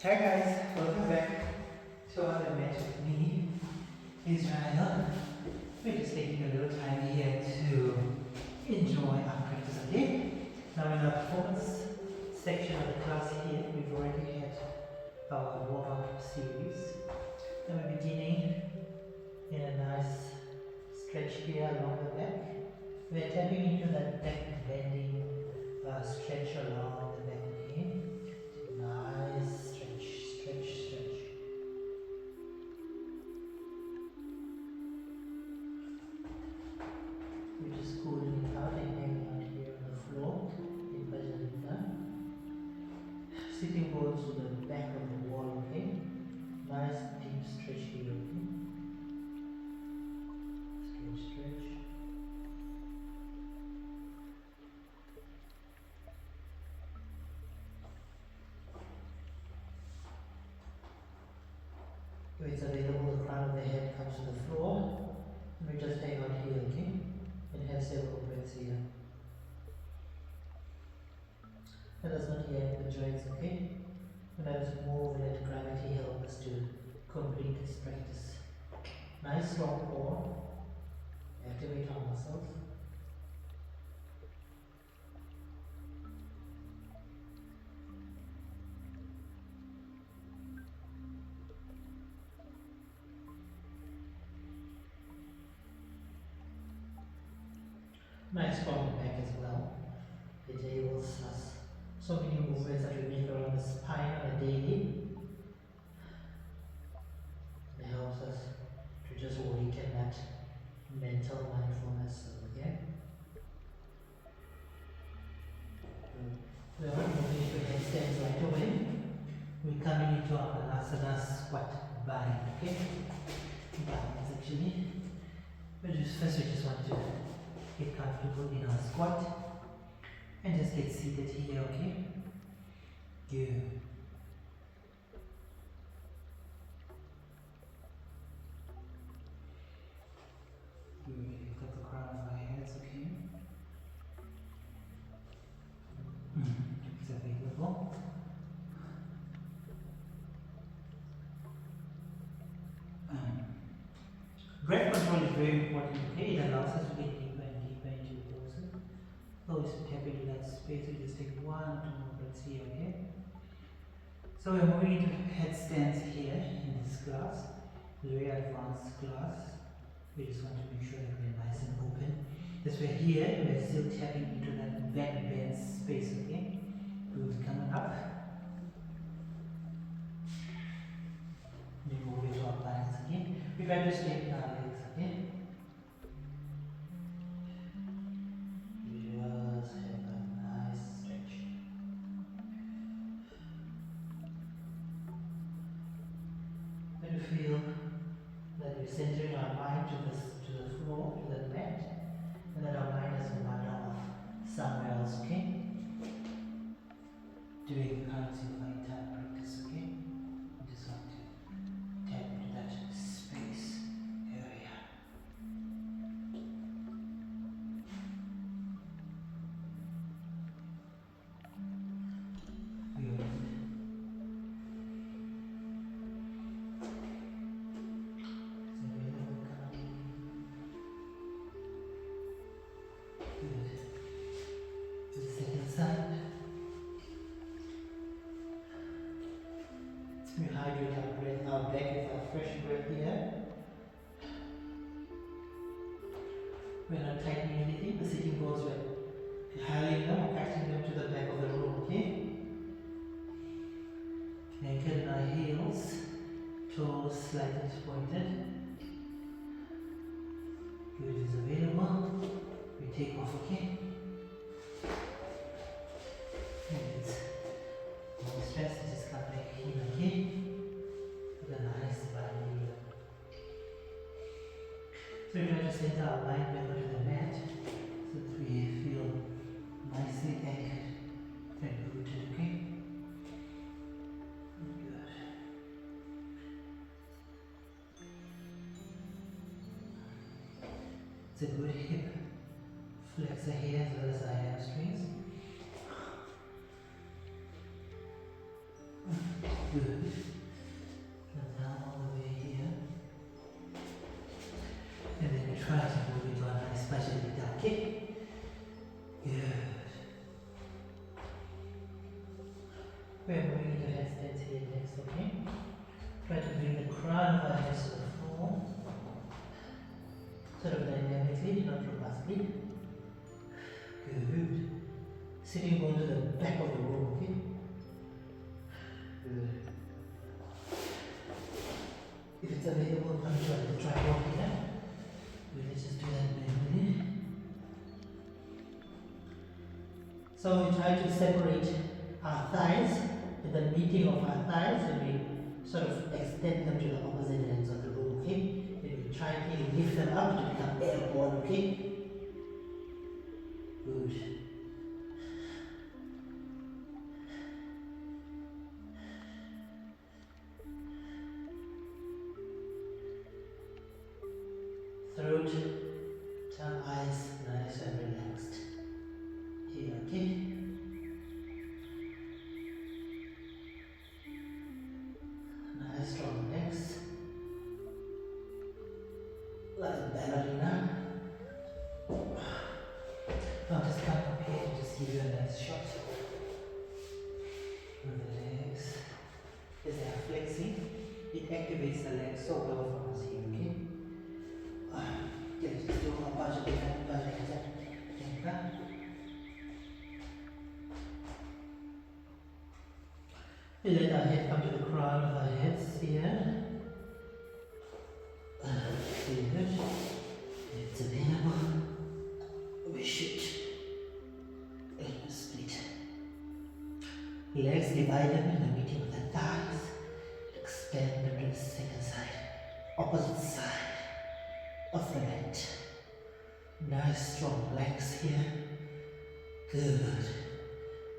Hi guys, welcome back to another match with me, Israel. We're just taking a little time here to enjoy our practice, okay? Now in our performance section of the class here, we've already had our warm-up series. And we're beginning in a nice stretch here along the back. We're tapping into that back bending stretch along the back, okay? Nice stretch, stretch, stretch. We're just cooling it out and hanging out here on the floor in Prasarita. Sitting bones to the back of the wall, okay? Nice deep stretch here, okay? Stretch, stretch. If it's available, the crown of the head comes to the floor. And we just hang out here, okay? And have several breaths here. Let us not yank the joints, okay? And let us move and let gravity help us to complete this practice. Nice strong core. Activate our muscles. Nice strong back as well. It enables us so many movements that we make around the spine on a daily. It helps us to just awaken that mental mindfulness again. We are not moving into headstands right away. We're coming into our asana squat bind, okay? Bind is actually. First we just want to get comfortable in our squat. And just get seated here, okay? Good. Good. Lift up the crown of our heads, okay? It's available. Breath control is very important, okay? It allows us to get deeper and deeper into the poses. Always tap into that space. We just take 1 or 2 more breaths here, okay? So we're moving into headstands here in this class, very advanced class. We just want to make sure that we're nice and open. As we're here, we're still tapping into that back bend space, okay? We'll be coming up. Then move into our planks again. We try to straighten our legs, okay? Just have a nice stretch. When you feel that we're centering our mind to the floor, to the mat, and that our mind doesn't wander off somewhere else, okay? During the currency of our entire practice, okay? We just want to tap into that space area. Good. We hydrate our breath, our back with our fresh breath here. We're not tightening anything, the sitting bones, we're highlighting them or catching them to the back of the room, okay? Anchored in our heels, toes slightly pointed. Good is available. We take off, okay? And it's no stress, just come back in, okay? With a nice body. So we try to center our mind back onto the mat so that we feel nicely anchored and rooted, okay? Good. It's a good hip flexor here as well as our hamstrings. Good. And now all the way here. And then we try to move into a nice Prasarita, okay? Good. We're moving into headstands here next, okay? Try to bring the crown of our heads to the floor. Sort of dynamically, not robustly. Good. Sitting bones to the back of the room, okay? Good. If it's available, come try to try walking here. Let's just do that manually. So we try to separate our thighs at the meeting of our thighs, and we sort of extend them to the opposite ends of the room, okay? And we try to lift them up to become airborne, okay? Good. Throat, tongue, eyes, nice and relaxed. Here, okay? Nice strong legs. Like a ballerina. Now just come up here to just give you a nice shot. With the legs. As they are flexing, it activates the legs so well for us here, okay? Just do a bunch of different positions. We let our head come to the crown of our heads here. Good. It's available. We should split. Legs divided in the meeting of the thighs. Expand them to the second side, opposite side of the mat. Nice strong legs here. Good.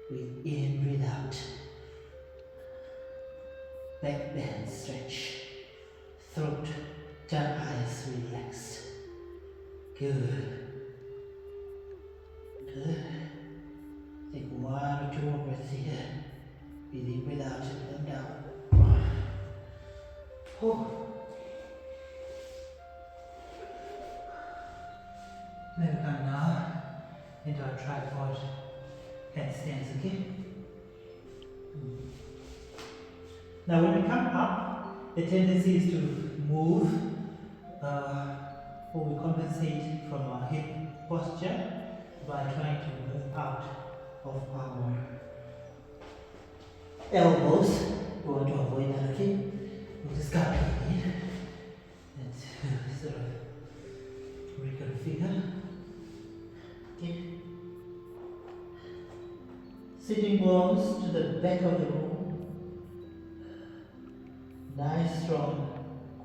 Breathe in, breathe out. Back bend, stretch. Throat, tongue, eyes relaxed. Good. Good. Take 1 or 2 more breaths here. Breathe in, breathe out, and come down. Oh. Then we come now into our tripod headstands, okay? Now when we come up, the tendency is to move or we compensate from our hip posture by trying to move out of our elbows. We want to avoid that, okay? We'll just come in and sort of reconfigure. Okay. Sitting bones to the back of the room. Nice strong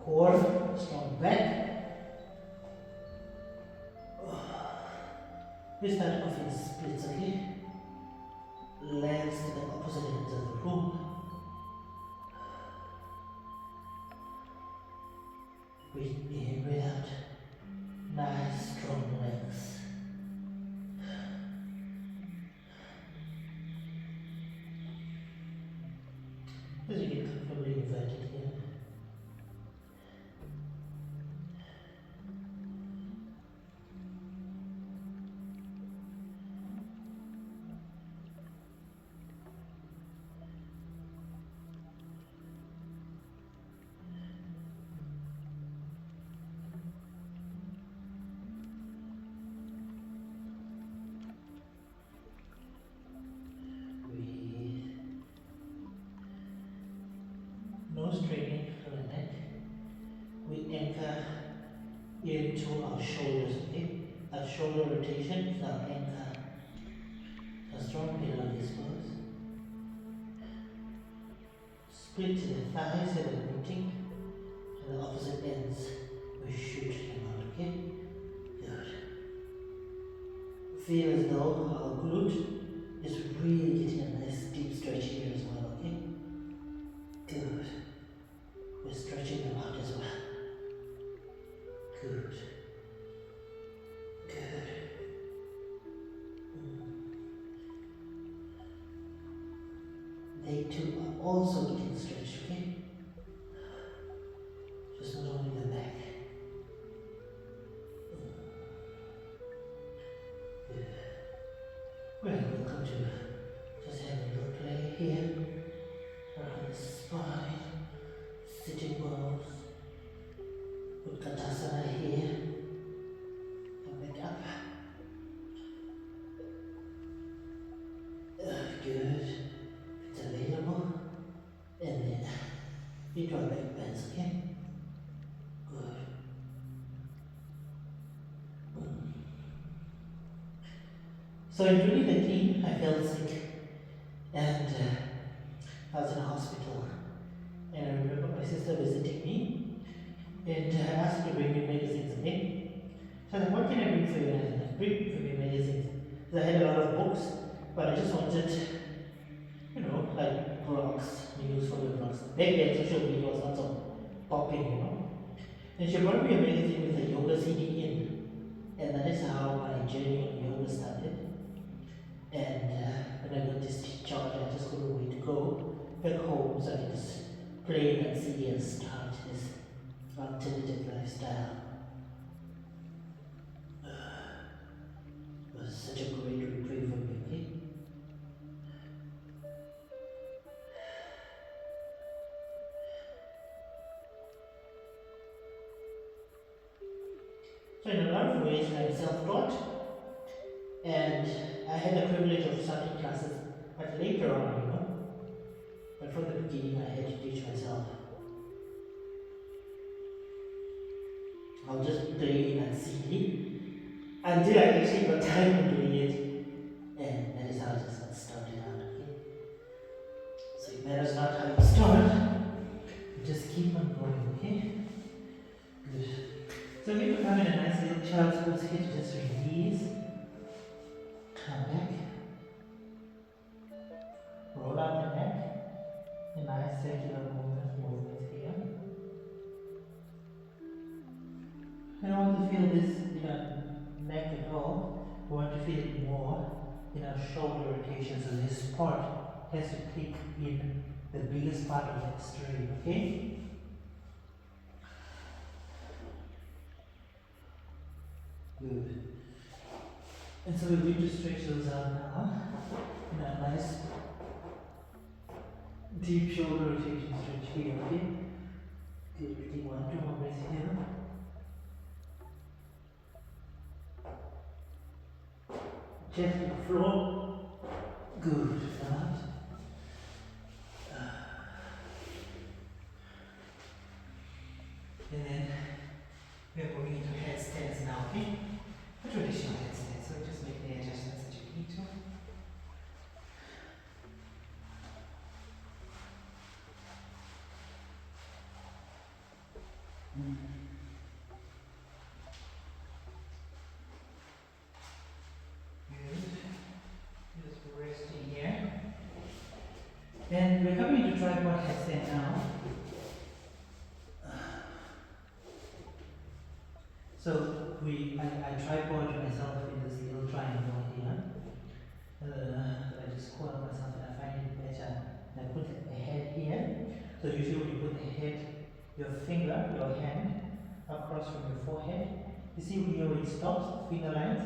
core, strong back. We start off in splits, okay? Legs to the opposite ends of the room. Breathe in, breathe out. Nice strong legs. As you get comfortably inverted here. No straining for the neck. We anchor into our shoulders, okay? Our shoulder rotation is our anchor. A strong pillar on this pose. Split the thighs at the meeting and the opposite ends. We shoot them out, okay? Good. Feel as though our glute is really getting a nice deep stretch here as well, okay? Good. We're stretching them out as well. Good. Good. they too are also getting stretched, okay? Just not only the back. Good. Well, welcome to just have a little play here around the spine, sitting bones. Utkatasana here. Come back up. Good. It's available. And then into our back bends, okay? Good. So in 2013, I fell sick and I was in a hospital. And I remember my sister visiting me and I asked her to bring me medicines, okay? So I said, what can I bring for you? And I said, bring for me medicines. Because I had a lot of books, but I just wanted, you know, like blocks, news for the blocks. Back then, social media was not so popping, you know. And she brought me a magazine with a yoga CD in. And that is how my journey on yoga started. And when I got this charge, I just couldn't wait to go back home so I could just play that CD and start this alternative lifestyle. It was such a great reprieve for me, okay? So in a lot of ways, I'm self-taught, and I had the privilege of starting classes, but later on, you know. But from the beginning, I had to teach myself. I'll just play in that CD until I actually got time in doing it, and that is how I just got started out. Okay? So it matters not how you start, you just keep on going. Okay? Good. So we will come in a nice little child's pose here to just release. Come back. Roll out the neck. A nice circular movement here. I don't want to feel this in our neck at all. We want to feel it more in our shoulder rotation. So this part has to take in the biggest part of that strain, okay? Good. And so we're going to stretch those out now in a nice deep shoulder rotation stretch here, okay? Good, take 1, 2 more breaths here. Chest to the floor. Good, out. And then we are moving into headstands now, okay? A traditional headstand, so just make the adjustments that you need to. Good. Just resting here. And we're coming into tripod headstand now. So I tripod myself in this little triangle here. I just corner myself and I find it better. And I put a head here. So usually when you put the head, your finger, your hand, across from your forehead, you see here where it stops, finger lines?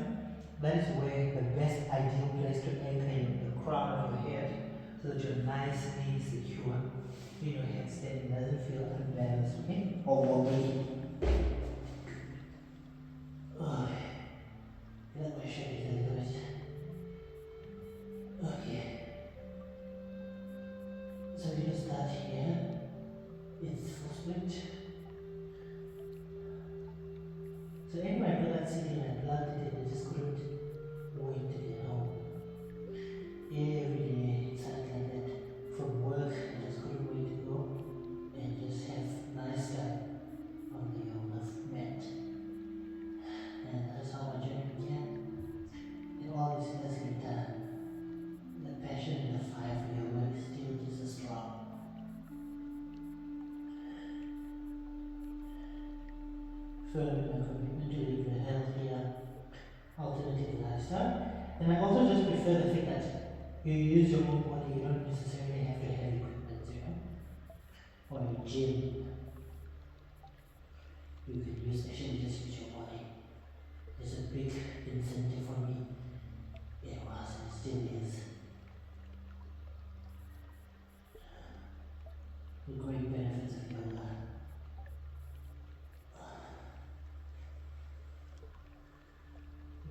That is where the best ideal place to anchor in the crown of your head, so that you're nicely secure in your headstand. It doesn't feel unbalanced, okay? Or wobbly. Oh, let my shoulders a little bit. Okay. So we're going to start here. It's full split. So anyway, I got that CD and I plugged it in. I just couldn't wait to get home. Every day it sounded like that. From work, I just couldn't wait to go and just have nice time on the yoga mat. And that is how my journey began. And all this years later, the passion and the fire for yoga is still just as strong. Further my commitment to live a healthier, alternative lifestyle. And I also just prefer the fact that you use your own body, you don't necessarily have to or your gym, you can actually just use your body. There's a big incentive for me. It was and it still is. The great benefits of yoga.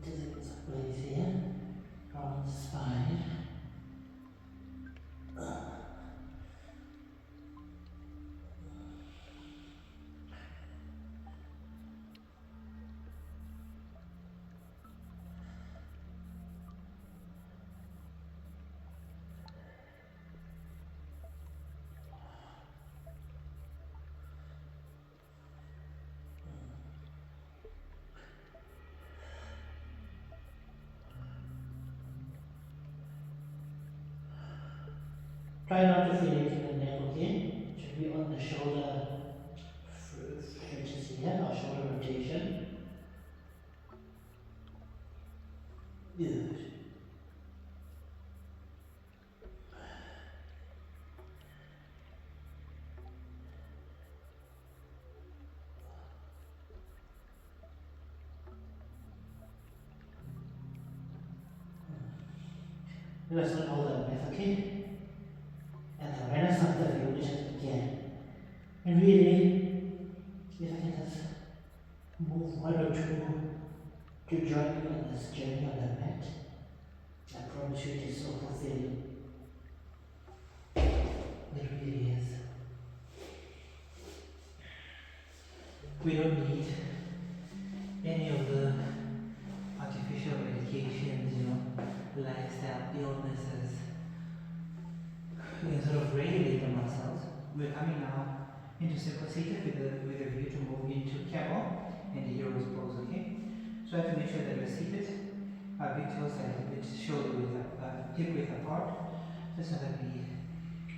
Just get some place here, around the spine. Try not to feel it in the neck, okay? It should be on the shoulder stretches here, or shoulder rotation. Good. Let's not hold that breath, okay? And the renaissance of you just again. And really, if I can just move one or two to join me on this journey on the mat, I promise you it is so fulfilling. It really is. We don't need any of the artificial medications, lifestyle illnesses. We can sort of regulate the muscles. We're coming now into simple seated with a view to move into camel and the hero's pose, okay? So I have to make sure that we're seated, our big toes are a little bit shoulder width, hip width apart, just so that we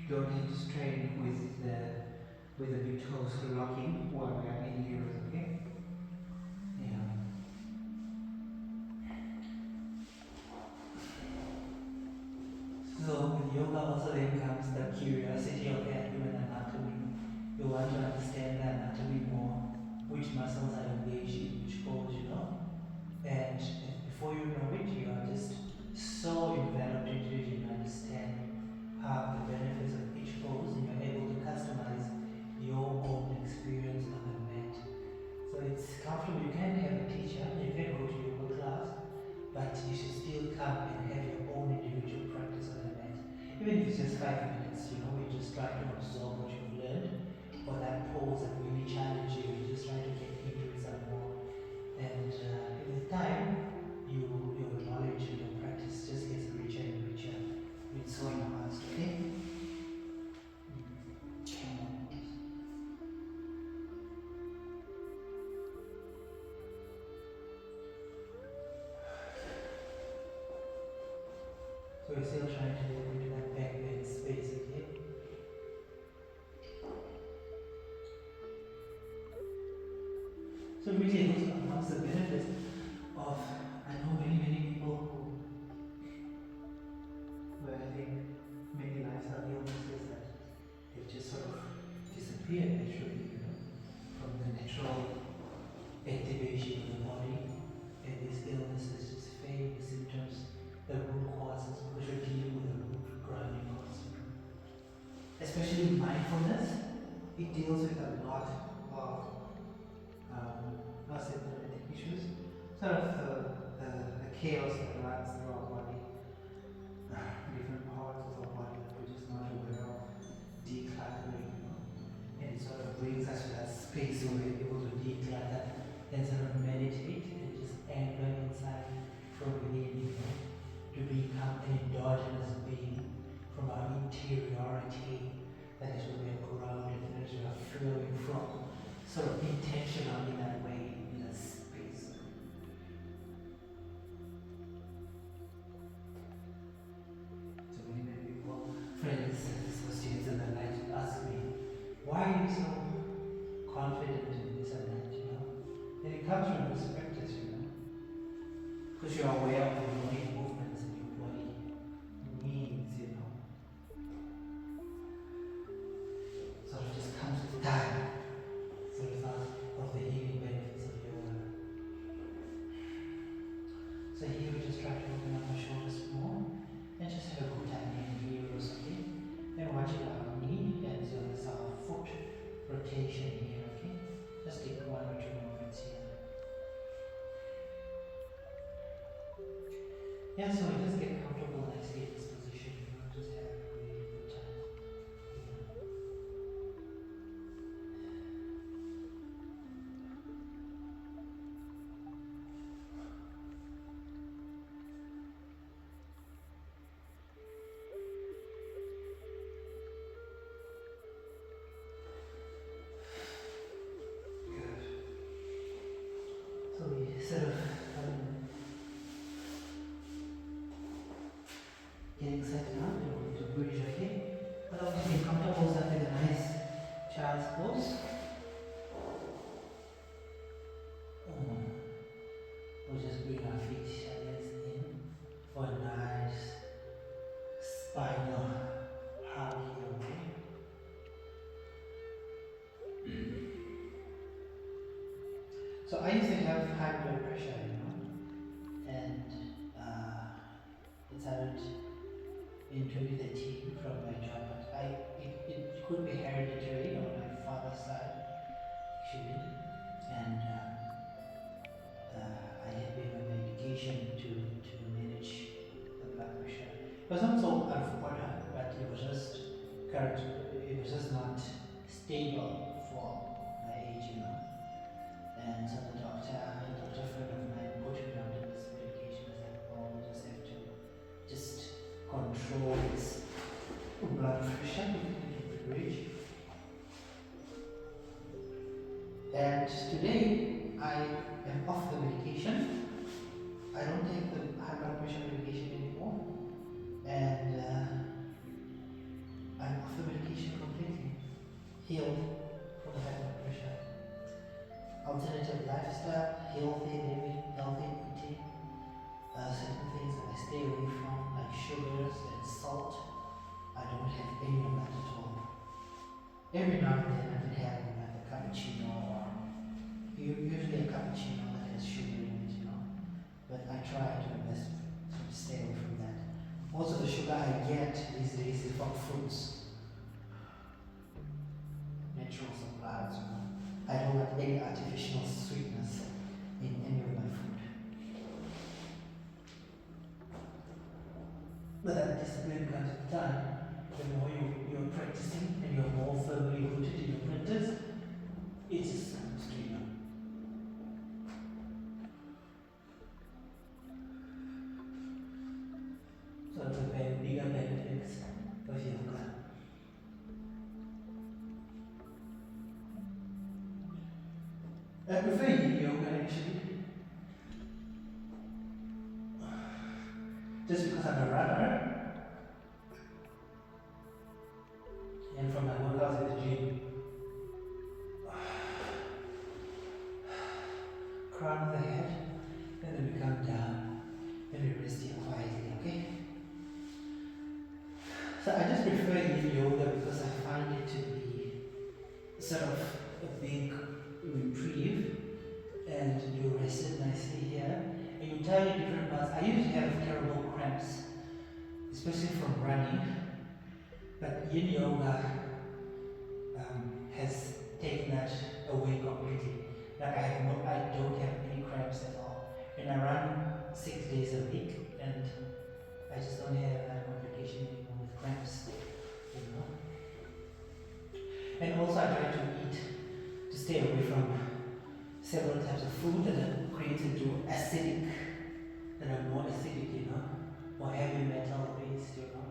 don't need to strain with the big toes locking while we are in the heroes, okay? Yeah. So with yoga also then comes the curiosity of that human anatomy. You want to understand the anatomy more, which muscles are engaged in which pose, And before you know it, you are just so enveloped into it, you understand the benefits of each pose, and you're able to customize your own experience on the mat. So it's comfortable. You can have a teacher, you can go to yoga class, but you should still come and have your own individual practice on the mat. Even if it's just 5 minutes, we just try to absorb what you've learned, or that pose that really challenge you, you just try to get into it some more. And with time, your knowledge and your practice just gets richer and richer. It's so enhanced, okay? Come on. So we're still trying to get into that back bend space, okay? So really, those are amongst the benefits of, I know many people who are having many lifestyle illnesses that they've just sort of disappeared naturally, from the natural activation of the body, and these illnesses just fade, the symptoms, the root causes, because you're dealing with the root grounding cause. Especially mindfulness, it deals with a lot of symptomatic issues, sort of the chaos that runs through our body, different parts of our body that we're just not aware of, decluttering, and it sort of brings us to that space where we're able to declutter and sort of meditate and just anchor inside from within, to become an endogenous being from our interiority. That is where we are grounded, that is where we are flowing from, sort of intentional in that way. Space. So many people, friends, associates, and the like ask me, why are you so confident in this and that, And it comes from this practice, because you're aware of your body movements and your body needs, sort of just Yeah, so just get comfortable and stay in this position. You know, just have a really good time. Good. So we sort of getting set now to bridge your hip. But obviously comfortable that with a nice child's pose. We'll just bring our feet legs in for a nice spinal hug here, okay? So I used to have high blood pressure, you know, and it started in 2013 from my job, but it could be hereditary on my father's side, actually, and I had been on medication to manage the blood pressure. It was not so out of order, but it was just not stable for my age, you know. And so the doctor friend of mine put me on this medication. I said, oh, we just have to control this blood pressure to the bridge. And today I am off the medication. I don't take the high blood pressure medication anymore, and I'm off the medication completely, healed from the high blood pressure. Alternative lifestyle, healthy living, healthy eating, certain things that I stay away from, like sugars and salt. I don't have any of that at all. Every now and then I can have like a cappuccino, or usually a cappuccino that has sugar in it, you know. But I try to best to stay away from that. Also, the sugar I get these days is from fruits, natural supplies, you know. I don't want any artificial sweetness in any of my food. But that discipline comes with time. The more you're practicing and you're more firmly rooted in your practice, it just comes to you. So it's a bigger benefits of yoga. I prefer yin yoga actually. Just because I'm a runner, and from my workouts at the gym, crown of the head, and then we come down, and we rest here quietly, okay? So I just prefer yin yoga because I find it to be sort of a big reprieve, and you rested nicely here, and you tie your different parts. I used to have terrible cramps, especially from running, but yin yoga has taken that away completely. Like I don't have any cramps at all, and I run 6 days a week, and I just don't have that complication anymore with cramps, you know. And also I try to stay away from several types of food that are created to acidic, that are more acidic, you know, more heavy metal based, you know.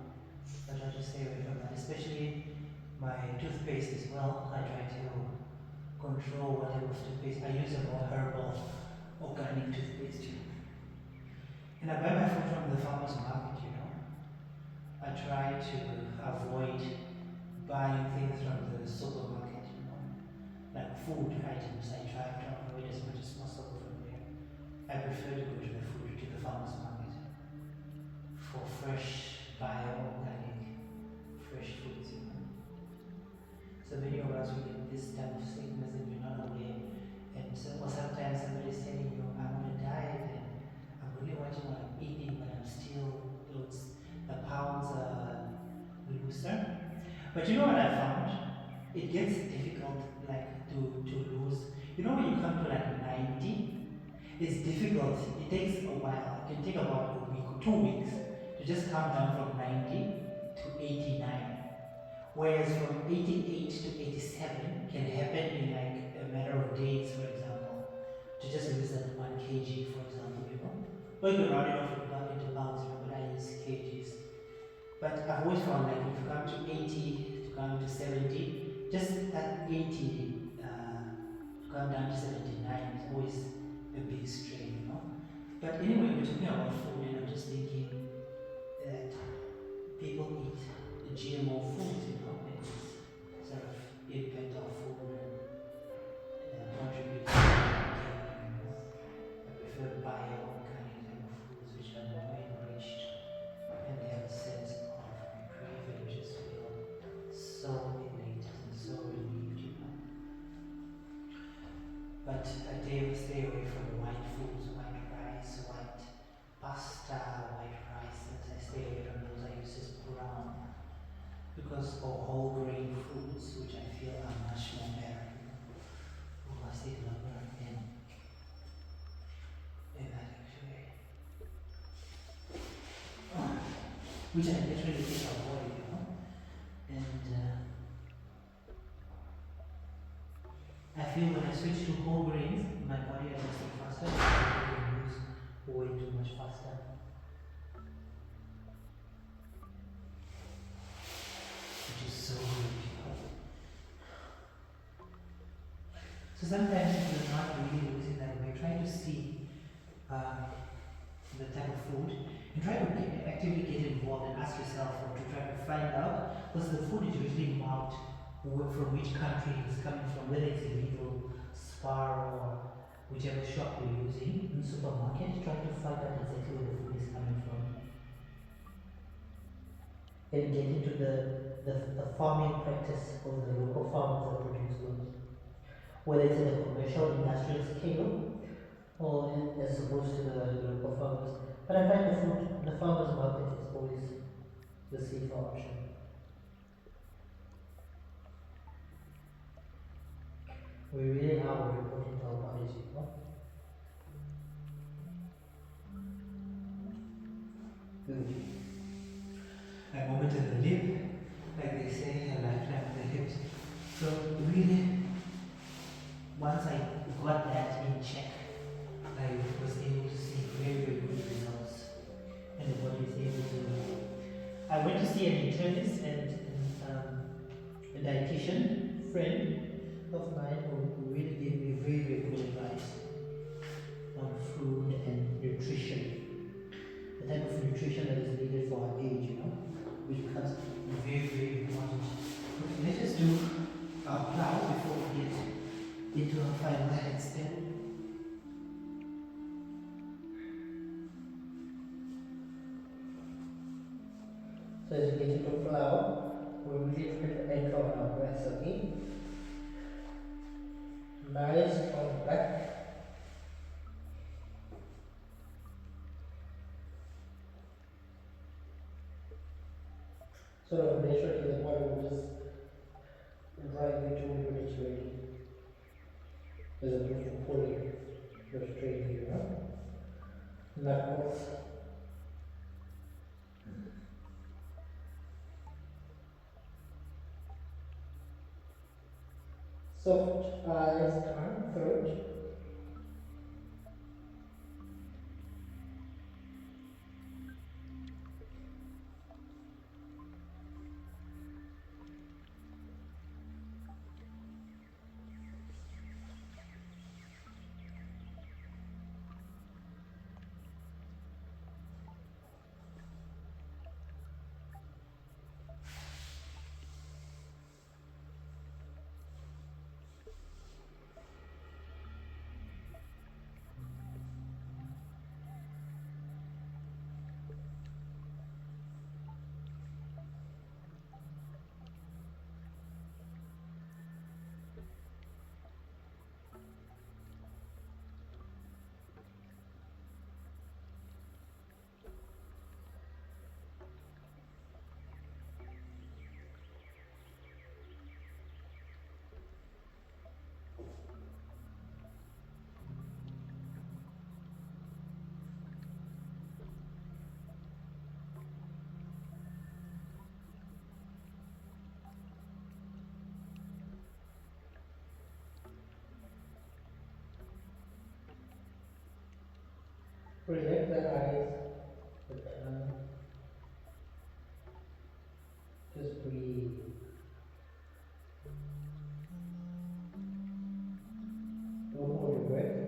I try to stay away from that, especially my toothpaste as well. I try to control what type of toothpaste. I use a more herbal, organic toothpaste, you know. And I buy my food from the farmer's market, you know. I try to avoid buying things from the supermarket, you know. Like food items, I try to avoid as much as possible from there. I prefer to go to the farmer's market for fresh, bio-organic, fresh foods, you know. So many of us, we get this type of sickness and we're not aware. And so, or sometimes somebody is telling you, I'm on a diet and I'm really watching what I'm eating, but I'm still, the pounds are looser. But you know what I found? It gets difficult, like to lose. You know when you come to like 90, it's difficult. It takes a while. It can take about a week or 2 weeks to just come down from 90 to 89. Whereas from 88 to 87 can happen in like a matter of days, for example, to just lose that 1 kg, for example, or you can round it off into pounds, but I use kgs. But I've always found like if you come to 80, to come to 70, just that 80 to come down to 79 is always a big strain, But anyway, we're talking about food, and I'm just thinking that people eat the GMO foods, and it's sort of impact our food and contribute to I prefer bio-organic type of foods which are more enriched and they have a sense of reprieve and you just feel so elated and so relieved. But I dare stay away from the white foods, white rice, white pasta, white rice. I stay away from those. I use just brown because or whole grain foods, which I feel are much more better. Oh, I stay longer in that actually. Which I literally take our body, And I feel when I switch to whole grains, my body adjusts faster. I can lose weight too much faster. Which is so good. So sometimes we're not really losing that weight. Try to see the type of food and try to actively get involved and ask yourself or to try to find out because the food is usually marked from which country it's coming from, whether it's a Lidl, Spar or whichever shop you're using in the supermarket. Try to find out exactly where the food is coming from and get into the farming practice of the local farmers that produce those, whether it's at a commercial industrial scale or as opposed to the local farmers. But I find the farmers market is always the safer option. We really are reporting to our bodies, Good. A moment in the lip, like they say, a lifetime in the hips. So really, once I got that in check, I was able to see very, very good results. And the body is able to. I went to see an internist and a dietitian friend of mine who really gave me very, very good advice on food and nutrition. The type of nutrition that is needed for our age, which becomes very, very important. Okay, let's just do our plow before we get into our final headstand. So as we get into plow, we're really trying to anchor on our breath, okay? Nice on the back. Sort of make sure that water will just drive you to when it's ready. As opposed to pulling your straight here, knuckles. Soft eyes, tongue, throat. Just breathe. Don't hold your breath.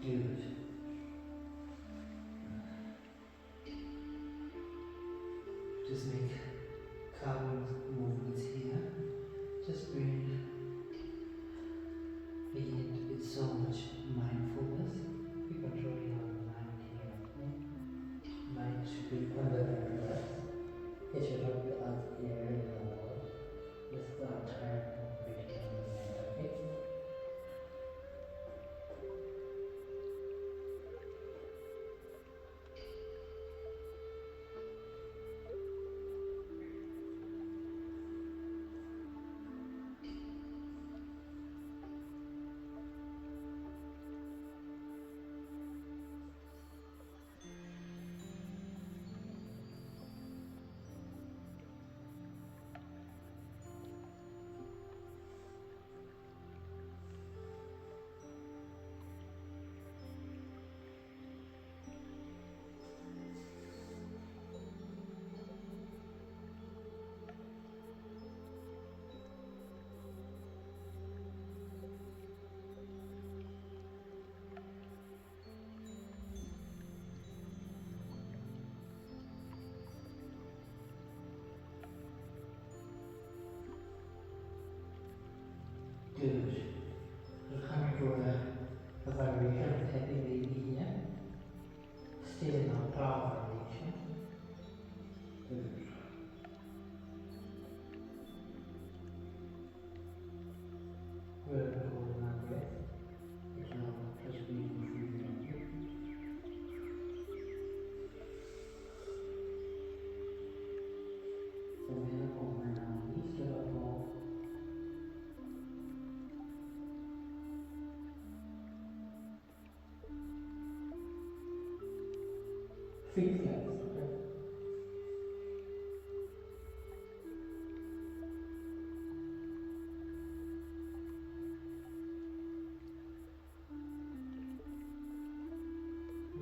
Good. Just make calming movements here. Just breathe. Begin with so much mindfulness. We control your mind here. Okay? Mind should be under awareness. It should not be out here in the world. Just start breathing on the mind. Okay? Good. We'll come to a variation of happy baby here. Still in our power variation. Good. We'll hold our breath. It's now just breathing freely on you. So we'll open our knees to the floor. Feet flat, okay?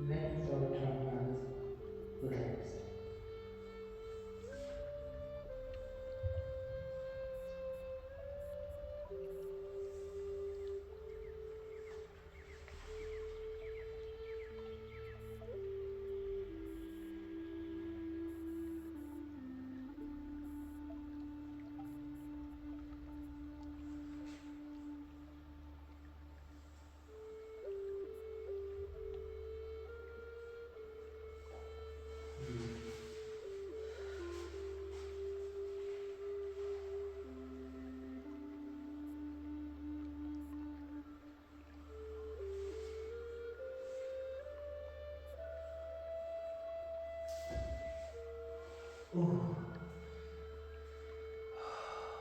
Legs or trunk relaxed.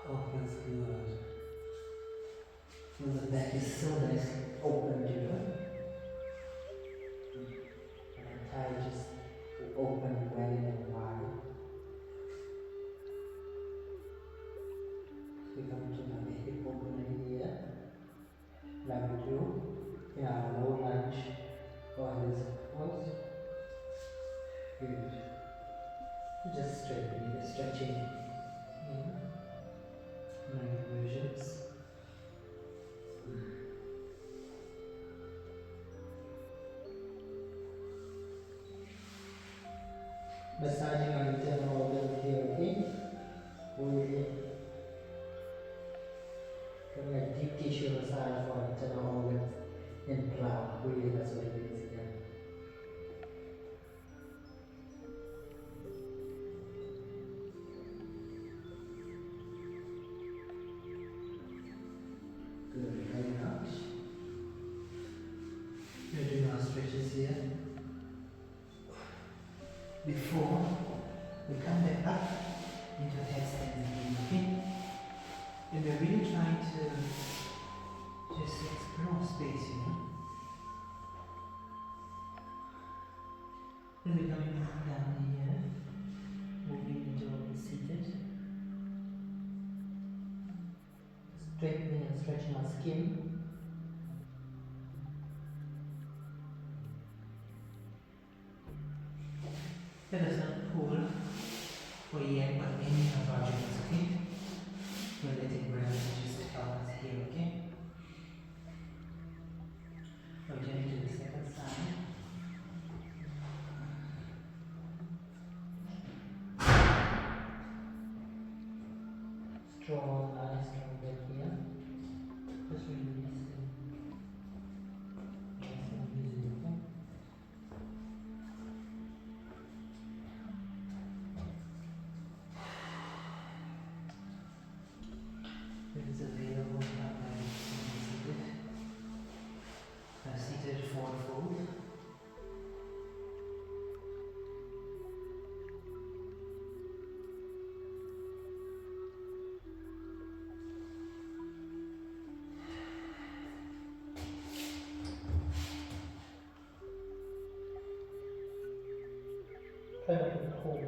Oh, feels good. So the back is so nice, open here. And the thigh just open wide and wide. So we come to the hip opening here, like we do in our low lunge or this pose. Good. Just stretching. Yeah. Nice versions. Massaging our internal organs here, okay? Really doing a deep tissue massage for internal organs in plow. Really, that's what it is, yeah. Good, very much. We're doing our stretches here. Before we come back up into headstand again, okay? And we're really trying to just explore space, you know? Then we're coming down here, moving into seated. Straightening and stretching our skin. Let us not pull for yen but any of our joints, okay? We're letting gravity just help us here, okay? We're turning to the second side. Strong, nice, strong breath here. Just release it. Nice and easy, okay? It is available now by seated. Seated forward fold. Try not to pull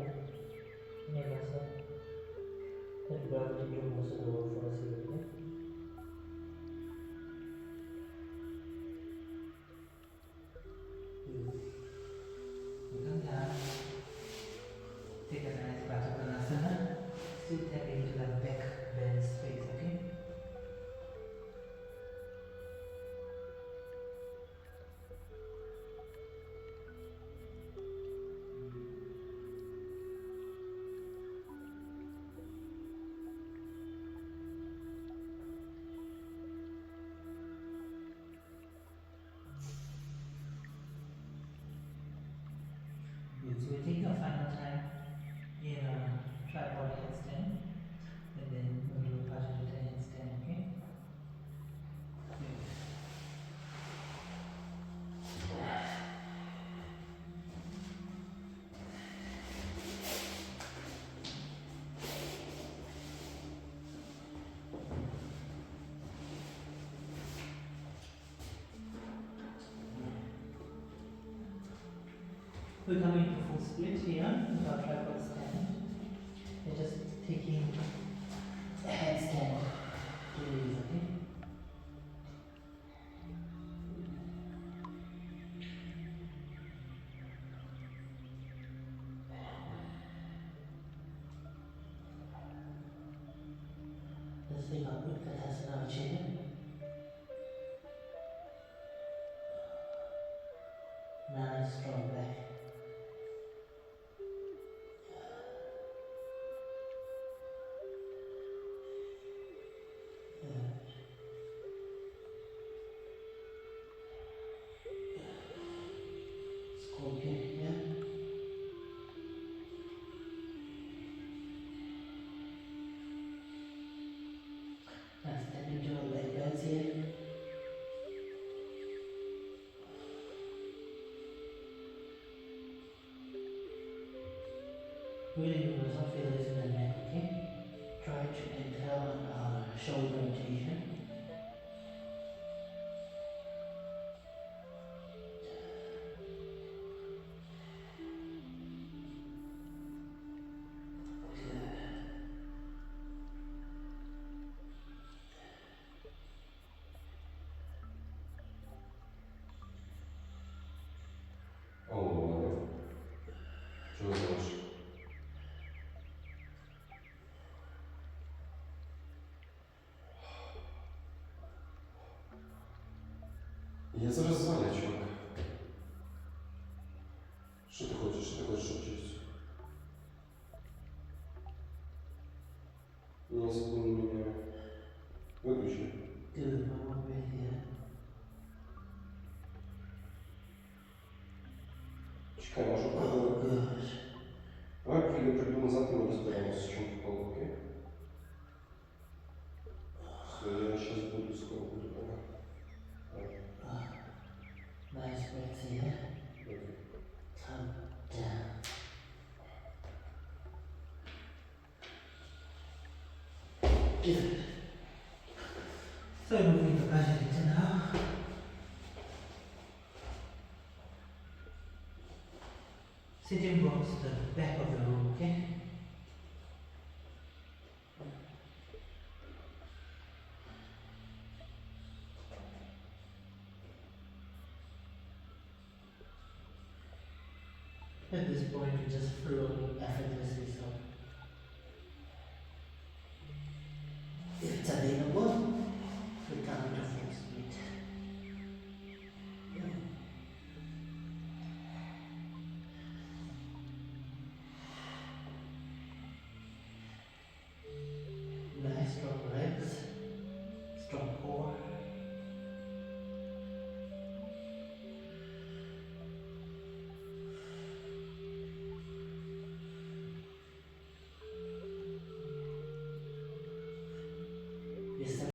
near muscle. Let gravity do most of the work for us here, okay? You come down, take a nice Prasarita. Still tap into that back bend space, okay? Good. So we take our final time in a tripod headstand, and then we'll do a Prasarita headstand, okay? Good. We're coming to full split here with our tripod stand. We're just taking a headstand to release, okay? Let's take our good in our chair. Nice strong back. Scorpion, yeah. Now step into our leg bends here. Really good muscle feelers in the neck, okay? Try to entail on our shoulder rotation. Allora, чего делаешь? Я зараз звалю, чувак. Що ти хочеш? Що ти хочеш, щоб чистю? attimo respiriamo sciolto, ok? Sto сейчас буду скоро буду. Nice breath here. Come down. Good. So moving the Prasarita now. Sitting bones to the back of the room, okay? At this point, we just flow effortlessly. So, if it's available, we come to full speed. Nice strong legs, strong core. Yes,